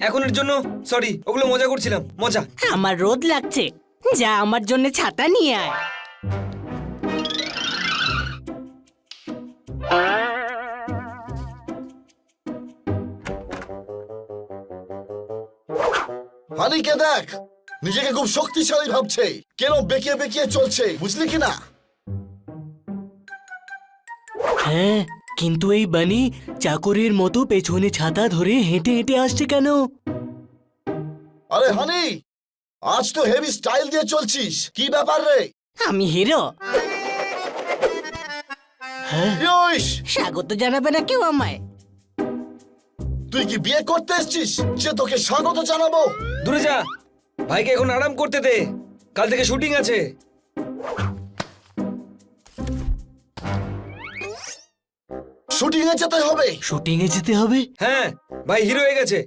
এখনের জন্য সরি, ওগুলো মজা করছিলাম, মজা। আমার রোদ লাগছে, যা আমার জন্য ছাতা নিয়ে আয়। হানিকে দেখ, নিজেকে খুব শক্তিশালী ভাবছে, কেন বেঁকিয়ে বেঁকিয়ে চলছে, বুঝলি কিনা? হ্যাঁ, কিন্তু এই বানি চাকরের মতো পেছনে ছাতা ধরে হেঁটে হেঁটে আসছে কেন? আরে হানি, আজ তো হেভি স্টাইল দিয়ে চলছিস, কি ব্যাপার রে? আমি হিরো, ইয়স, স্বাগত জানাবে না কেউ আমায়? তুই কি বিয়ে করতে এসেছিস যে তোকে স্বাগত জানাবো? দূরে যা, ভাইকে এখন আরাম করতে দে, কাল থেকে শুটিং আছে। শুটিং এ যেতে হবে। শুটিং এ যেতে হবে? হ্যাঁ, ভাই হিরো হয়ে গেছে,